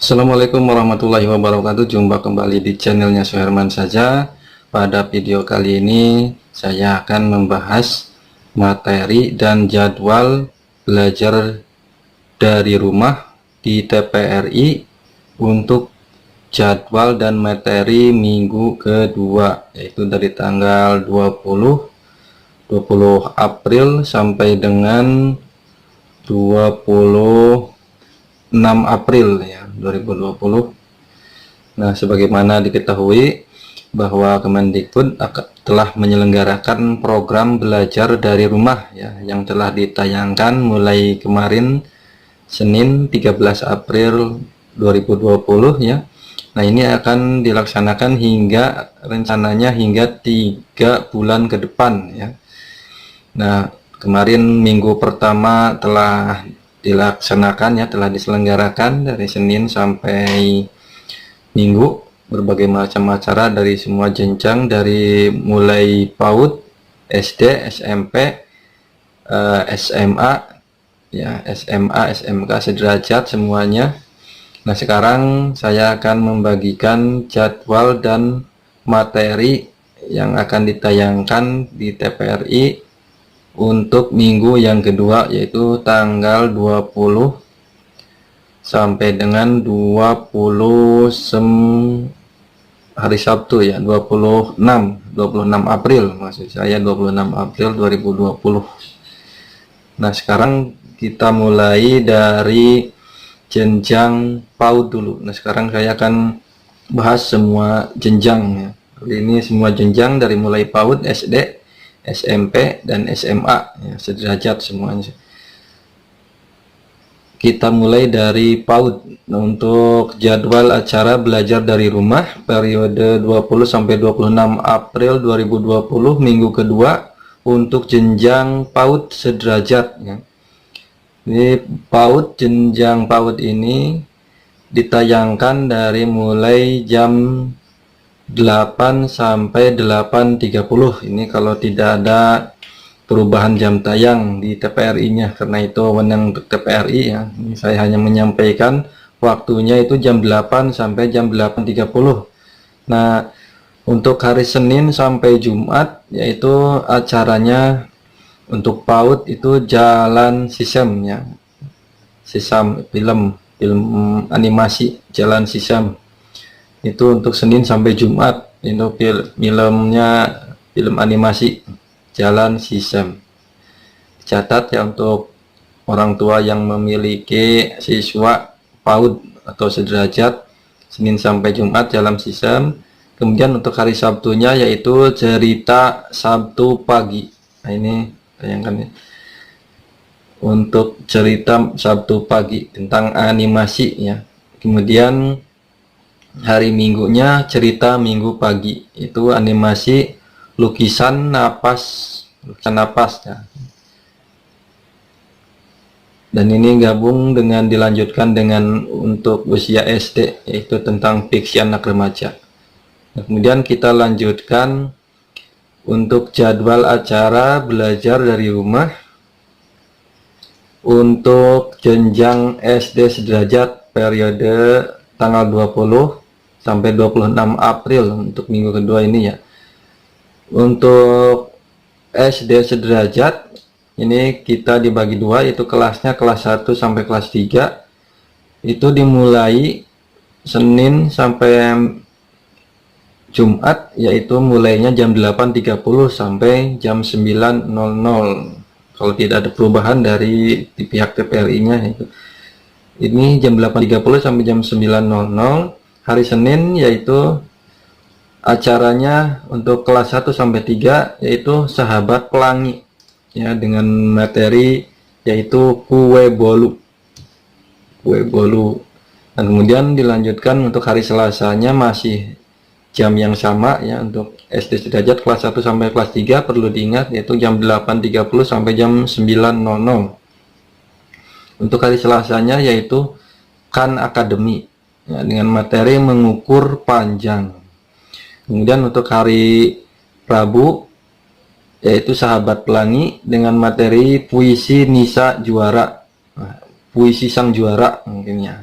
Assalamualaikum warahmatullahi wabarakatuh. Jumpa kembali di channelnya Suherman saja. Pada video kali ini saya akan membahas materi dan jadwal belajar dari rumah di TPRI untuk jadwal dan materi minggu kedua, yaitu dari tanggal 20 April sampai dengan 26 April ya 2020. Nah, sebagaimana diketahui bahwa Kemendikbud telah menyelenggarakan program belajar dari rumah ya, yang telah ditayangkan mulai kemarin Senin 13 April 2020 ya. Nah, ini akan dilaksanakan rencananya hingga 3 bulan ke depan ya. Nah, kemarin minggu pertama telah dilaksanakan ya, telah diselenggarakan dari Senin sampai Minggu, berbagai macam acara dari semua jenjang, dari mulai PAUD, SD, SMP, SMA ya, SMA, SMK, sederajat semuanya. Nah, sekarang saya akan membagikan jadwal dan materi yang akan ditayangkan di TPRI untuk minggu yang kedua, yaitu tanggal 20 sampai dengan 20 hari Sabtu ya, 26 April maksud saya, 26 April 2020. Nah, sekarang kita mulai dari jenjang PAUD dulu. Nah, sekarang saya akan bahas semua jenjang ya. Ini semua jenjang dari mulai PAUD, SD, SMP, dan SMA ya, sederajat semuanya. Kita mulai dari PAUD. Nah, untuk jadwal acara belajar dari rumah periode 20 sampai 26 April 2020 minggu kedua untuk jenjang PAUD sederajat ya. Ini PAUD, jenjang PAUD ini ditayangkan dari mulai jam 8 sampai 8.30. Ini kalau tidak ada perubahan jam tayang di TPRI-nya, karena itu wewenang TPRI ya. Ini saya hanya menyampaikan waktunya itu jam 8 sampai jam 8.30. Nah, untuk hari Senin sampai Jumat yaitu acaranya untuk PAUD itu Jalan Sisam ya. Sisam film animasi Jalan Sisam. Itu untuk Senin sampai Jumat. Itu filmnya, film animasi Jalan Sisam. Catat ya untuk orang tua yang memiliki siswa PAUD atau sederajat, Senin sampai Jumat Jalan Sisam. Kemudian untuk hari Sabtunya yaitu Cerita Sabtu Pagi. Nah, ini bayangkan ya, untuk Cerita Sabtu Pagi tentang animasi ya. Kemudian hari Minggunya Cerita Minggu Pagi, itu animasi lukisan napas ya. Dan ini gabung dengan dilanjutkan dengan untuk usia SD, yaitu tentang fiksi anak remaja. Nah, kemudian kita lanjutkan untuk jadwal acara belajar dari rumah untuk jenjang SD sederajat periode tanggal 20 sampai 26 April untuk minggu kedua ini ya. Untuk SD sederajat ini kita dibagi dua, yaitu kelasnya kelas 1 sampai kelas 3. Itu dimulai Senin sampai Jumat, yaitu mulainya jam 8.30 sampai jam 9.00. Kalau tidak ada perubahan dari di pihak TPRI-nya itu. Ini jam 8.30 sampai jam 9.00. Hari Senin yaitu acaranya untuk kelas 1 sampai 3 yaitu Sahabat Pelangi ya, dengan materi yaitu kue bolu. Dan kemudian dilanjutkan untuk hari Selasanya masih jam yang sama ya, untuk SD sederajat kelas 1 sampai kelas 3 perlu diingat yaitu jam 8.30 sampai jam 9.00. Untuk hari Selasanya yaitu Khan Academy ya, dengan materi mengukur panjang. Kemudian untuk hari Rabu yaitu Sahabat Pelangi dengan materi puisi Nisa Juara, puisi sang juara mungkin ya.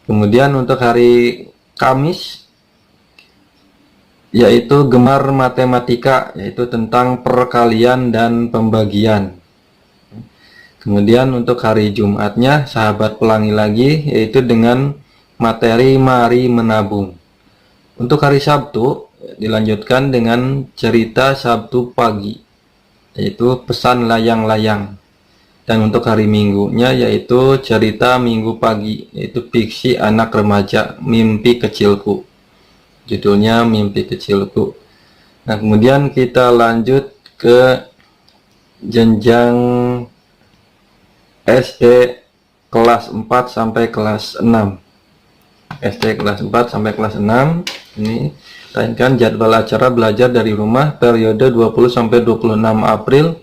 Kemudian untuk hari Kamis yaitu gemar matematika, yaitu tentang perkalian dan pembagian. Kemudian untuk hari Jumatnya sahabat pelangi lagi, yaitu dengan materi mari menabung. Untuk hari Sabtu dilanjutkan dengan cerita Sabtu pagi, yaitu pesan layang-layang. Dan untuk hari Minggunya yaitu cerita Minggu pagi, yaitu fiksi anak remaja mimpi kecilku. Judulnya Mimpi Kecilku. Nah, kemudian kita lanjut ke jenjang SD kelas 4 sampai kelas 6. SD kelas 4 sampai kelas 6 ini rangkaian jadwal acara belajar dari rumah periode 20 sampai 26 April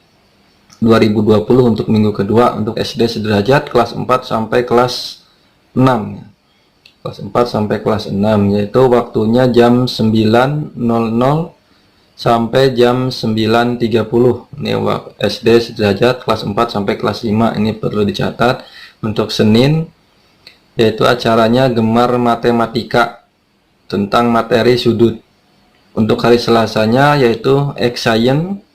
2020 untuk minggu kedua untuk SD sederajat kelas 4 sampai kelas 6. Kelas 4 sampai kelas 6 yaitu waktunya jam 9.00 sampai jam 9.30. Ini SD sederajat kelas 4 sampai kelas 5, ini perlu dicatat. Untuk Senin yaitu acaranya gemar matematika tentang materi sudut. Untuk hari Selasanya yaitu X-Science,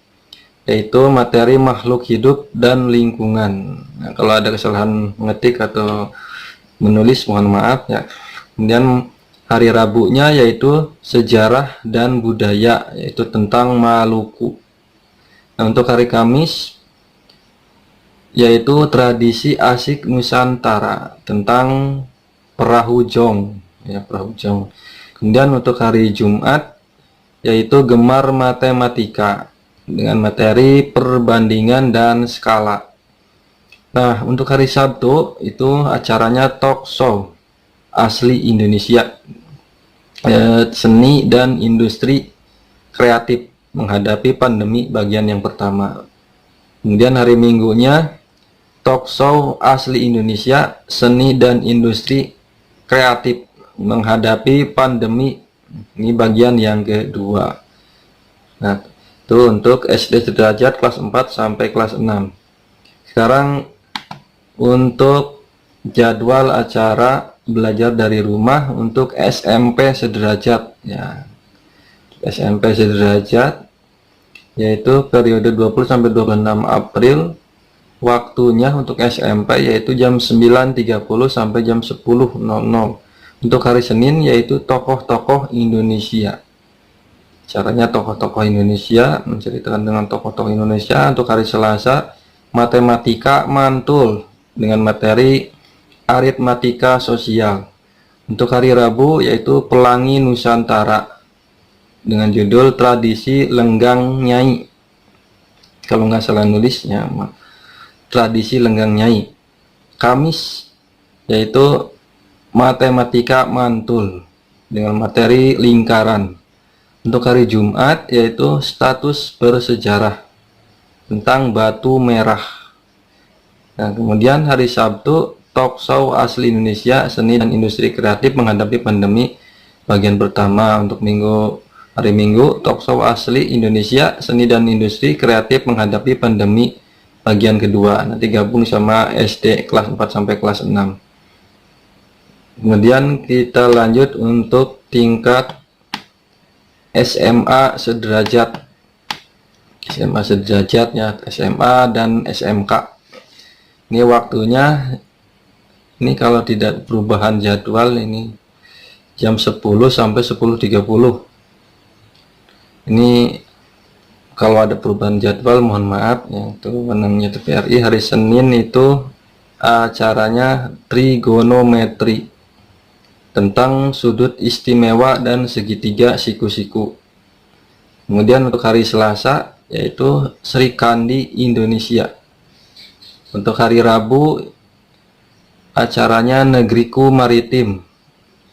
yaitu materi makhluk hidup dan lingkungan. Nah, kalau ada kesalahan mengetik atau menulis mohon maaf ya. Kemudian hari Rabunya yaitu sejarah dan budaya, yaitu tentang Maluku. Nah, untuk hari Kamis yaitu tradisi asik Nusantara tentang perahu jong, ya, perahu jong. Kemudian untuk hari Jumat yaitu gemar matematika dengan materi perbandingan dan skala. Nah, untuk hari Sabtu itu acaranya talk show asli Indonesia, seni dan industri kreatif menghadapi pandemi bagian yang pertama. Kemudian hari Minggunya talk show asli Indonesia, seni dan industri kreatif menghadapi pandemi, ini bagian yang kedua. Nah, itu untuk SD sederajat kelas 4 sampai kelas 6. Sekarang untuk jadwal acara belajar dari rumah untuk SMP sederajat ya. SMP sederajat yaitu periode 20 sampai 26 April. Waktunya untuk SMP yaitu jam 9.30 sampai jam 10.00. Untuk hari Senin yaitu tokoh-tokoh Indonesia. Caranya tokoh-tokoh Indonesia, menceritakan dengan tokoh-tokoh Indonesia. Untuk hari Selasa matematika mantul dengan materi aritmatika sosial. Untuk hari Rabu yaitu Pelangi Nusantara dengan judul tradisi Lenggang Nyai, kalau nggak salah nulisnya, tradisi Lenggang Nyai. Kamis yaitu matematika mantul dengan materi lingkaran. Untuk hari Jumat yaitu status bersejarah tentang batu merah. Nah, kemudian hari Sabtu talk show asli Indonesia, seni dan industri kreatif menghadapi pandemi bagian pertama. Untuk hari Minggu talk show asli Indonesia, seni dan industri kreatif menghadapi pandemi bagian kedua. Nanti gabung sama SD kelas 4 sampai kelas 6. Kemudian kita lanjut untuk tingkat SMA sederajat. SMA sederajatnya SMA dan SMK. Ini waktunya, ini kalau tidak perubahan jadwal ini jam 10 sampai 10.30. Ini kalau ada perubahan jadwal mohon maaf ya, itu menangnya TVRI. Hari Senin itu acaranya trigonometri tentang sudut istimewa dan segitiga siku-siku. Kemudian untuk hari Selasa yaitu Sri Kandi Indonesia. Untuk hari Rabu acaranya Negeriku Maritim.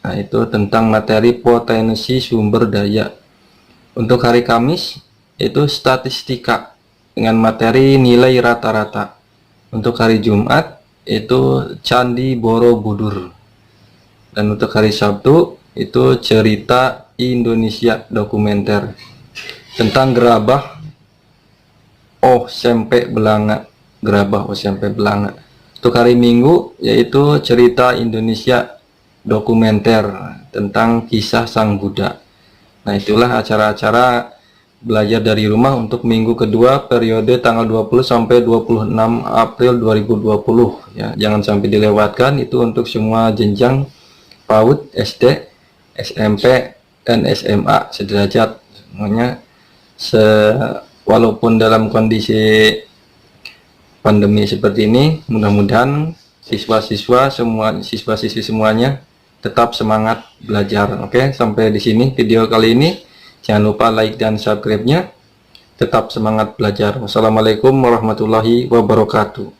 Nah, itu tentang materi potensi sumber daya. Untuk hari Kamis itu statistika dengan materi nilai rata-rata. Untuk hari Jumat itu Candi Borobudur. Dan untuk hari Sabtu itu cerita Indonesia dokumenter tentang gerabah Sempe Belanga. Gerabah Sempe Belanga. Untuk hari Minggu yaitu cerita Indonesia dokumenter tentang kisah Sang Buddha. Nah, itulah acara-acara belajar dari rumah untuk minggu kedua periode tanggal 20 sampai 26 April 2020 ya. Jangan sampai dilewatkan, itu untuk semua jenjang PAUD, SD, SMP, dan SMA sederajat semuanya. Walaupun dalam kondisi pandemi seperti ini, mudah-mudahan siswa-siswi semuanya tetap semangat belajar. Oke, sampai di sini video kali ini. Jangan lupa like dan subscribe-nya. Tetap semangat belajar. Wassalamualaikum warahmatullahi wabarakatuh.